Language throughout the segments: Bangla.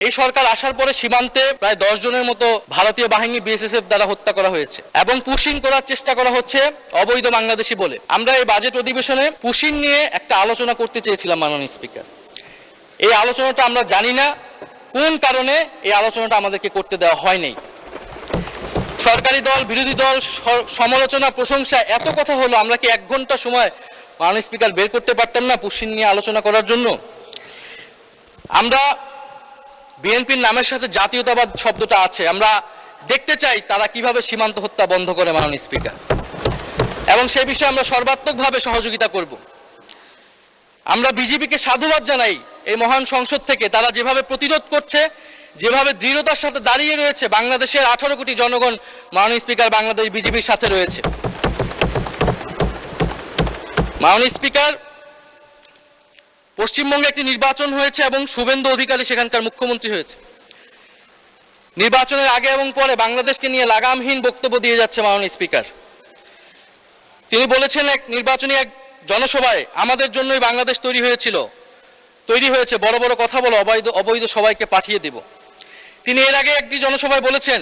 এই সরকার আসার পরে সীমান্তে প্রায় 10 জনের মতো ভারতীয় বাহিনী বিএসএফ দ্বারা হত্যা করা হয়েছে এবং পুশিং করার চেষ্টা করা হচ্ছে অবৈধ বাংলাদেশি বলে। আমরা এই বাজেট অধিবেশনে পুশিং নিয়ে একটা আলোচনা করতে চেয়েছিলাম মাননীয় স্পিকার। এই আলোচনাটা আমরা জানি না কোন কারণে এই আলোচনাটা আমাদেরকে করতে দেওয়া হয়নি। সরকারি দল, বিরোধী দল, সমালোচনা, প্রশংসা, এত কথা হলো, আমরা কি 1 ঘন্টা সময় মাননীয় স্পিকার বের করতে পারতাম না পুশিং নিয়ে আলোচনা করার জন্য? আমরা বিএনপির নামের সাথে জাতীয়তাবাদ শব্দটা আছে, আমরা দেখতে চাই তারা কিভাবে সীমান্ত হত্যা বন্ধ করে মাননীয় স্পিকার, এবং সেই বিষয়ে আমরা সর্বাত্মকভাবে সহযোগিতা করব। আমরা বিজেপিকে সাধুবাদ জানাই এই মহান সংসদ থেকে, তারা যেভাবে প্রতিরোধ করছে, যেভাবে দৃঢ়তার সাথে দাঁড়িয়ে রয়েছে। বাংলাদেশের 18 কোটি জনগণ মাননীয় স্পিকার বাংলাদেশ বিজেপির সাথে রয়েছে। মাননীয় স্পিকার, পশ্চিমবঙ্গে একটি নির্বাচন হয়েছে এবং শুভেন্দু অধিকারী সেখানকার মুখ্যমন্ত্রী হয়েছে। নির্বাচনের আগে এবং পরে বাংলাদেশকে নিয়ে লাগামহীন বক্তব্য দিয়ে যাচ্ছে মাননীয় স্পিকার। তিনি বলেছেন নির্বাচনী এক জনসভায়, আমাদের জন্যই বাংলাদেশ তৈরি হয়েছে, বড় বড় কথা বলো, অবৈধ সবাইকে পাঠিয়ে দেব। তিনি এর আগে একটি জনসভায় বলেছেন,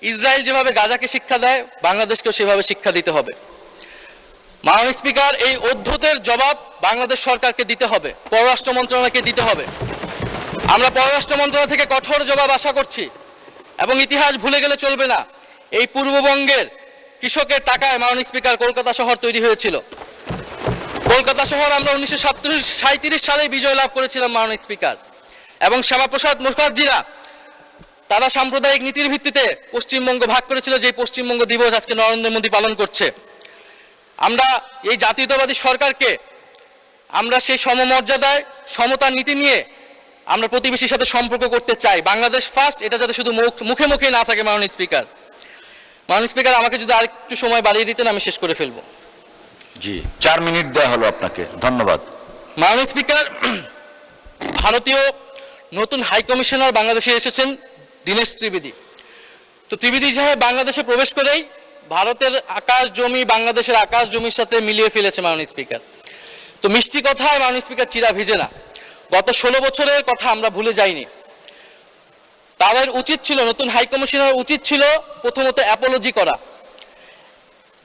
ইসরায়েল যেভাবে গাজাকে শিক্ষা দেয় বাংলাদেশকেও সেভাবে শিক্ষা দিতে হবে। মাননীয় স্পিকার, এই অদ্ভুতের জবাব বাংলাদেশ সরকারকে দিতে হবে, পররাষ্ট্র মন্ত্রণালয়কে দিতে হবে। আমরা পররাষ্ট্র মন্ত্রণালয় থেকে কঠোর জবাব আশা করছি, এবং ইতিহাস ভুলে গেলে চলবে না। এই পূর্ববঙ্গের কৃষকের টাকায় মাননীয় স্পিকার কলকাতা শহর তৈরি হয়েছিল। কলকাতা শহর আমরা 1937 সালে বিজয় লাভ করেছিলাম মাননীয় স্পিকার, এবং শ্যামাপ্রসাদ মুখার্জিরা তারা সাম্প্রদায়িক নীতির ভিত্তিতে পশ্চিমবঙ্গ ভাগ করেছিল, যে পশ্চিমবঙ্গ দিবস আজকে নরেন্দ্র মোদী পালন করছে। আমরা এই জাতীয়তাবাদী সরকারকে আমরা সেই সমমর্যাদায় সমতার নীতি নিয়ে আমরা প্রতিবেশীর সাথে সম্পর্ক করতে চাই। বাংলাদেশ ফার্স্ট, এটা যাতে শুধু মুখে মুখে না থাকে। মাননীয় স্পিকার, আমাকে যদি আরেকটু সময় বাড়িয়ে দিতেন আমি শেষ করে ফেলবো। জি, 4 মিনিট দেওয়া হলো আপনাকে, ধন্যবাদ। মাননীয় স্পিকার, ভারতীয় নতুন হাই কমিশনার বাংলাদেশে এসেছেন দীনেশ ত্রিবেদী। তো ত্রিবেদী সাহেব বাংলাদেশে প্রবেশ করেই ভারতের আকাশ জমি বাংলাদেশের আকাশ জমির সাথে মিলিয়ে ফেলেছে মাননীয় স্পিকার। তো মিষ্টি কথায় মাননীয় স্পিকার চিরা ভিজে না। গত 16 বছরের কথা আমরা ভুলে যাইনি। তাদের উচিত ছিল, নতুন হাই কমিশনার উচিত ছিল প্রথমত অ্যাপোলজি করা।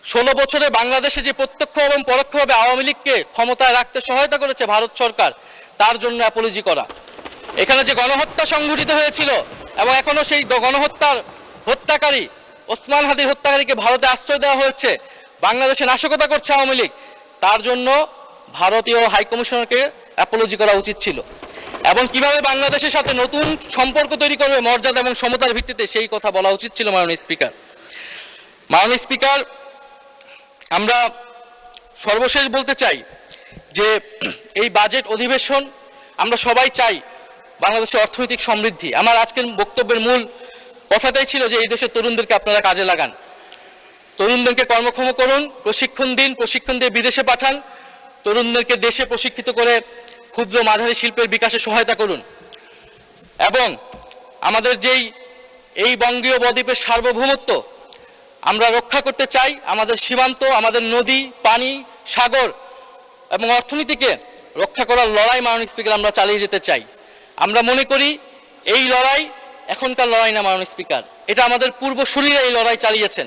16 বছরে বাংলাদেশে যে প্রত্যক্ষ এবং পরোক্ষভাবে আওয়ামী লীগকে ক্ষমতায় রাখতে সহায়তা করেছে ভারত সরকার, তার জন্য অ্যাপোলজি করা। এখানে যে গণহত্যা সংঘটিত হয়েছিল এবং এখনো সেই হত্যাকারী ওসমান হাদির হত্যাকারীকে ভারতে আশ্রয় দেওয়া হয়েছে, বাংলাদেশে নাশকতা করছে আওয়ামী লীগ, তার জন্য ভারতীয় হাই কমিশনারকে অ্যাপোলজি করা উচিত ছিল। এবং কিভাবে বাংলাদেশের সাথে নতুন সম্পর্ক তৈরি করবে মর্যাদা এবং সমতার ভিত্তিতে, সেই কথা বলা উচিত ছিল মাননীয় স্পিকার। মাননীয় স্পিকার, আমরা সর্বশেষ বলতে চাই যে এই বাজেট অধিবেশন, আমরা সবাই চাই বাংলাদেশের অর্থনৈতিক সমৃদ্ধি। আমার আজকের বক্তব্যের মূল কথাটাই ছিল যে এই দেশের তরুণদেরকে আপনারা কাজে লাগান, তরুণদেরকে কর্মক্ষম করুন, প্রশিক্ষণ দিয়ে বিদেশে পাঠান, তরুণদেরকে দেশে প্রশিক্ষিত করে ক্ষুদ্র মাঝারি শিল্পের বিকাশে সহায়তা করুন, এবং আমাদের এই বঙ্গীয় বদ্বীপের সার্বভৌমত্ব আমরা রক্ষা করতে চাই। আমাদের সীমান্ত, আমাদের নদী, পানি, সাগর এবং অর্থনীতিকে রক্ষা করার লড়াই মাননীয় স্পিকার আমরা চালিয়ে যেতে চাই। আমরা মনে করি এই লড়াই এখনকার লড়াই না মাননীয় স্পিকার, এটা আমাদের পূর্বসূরীরা এই লড়াই চালিয়েছেন।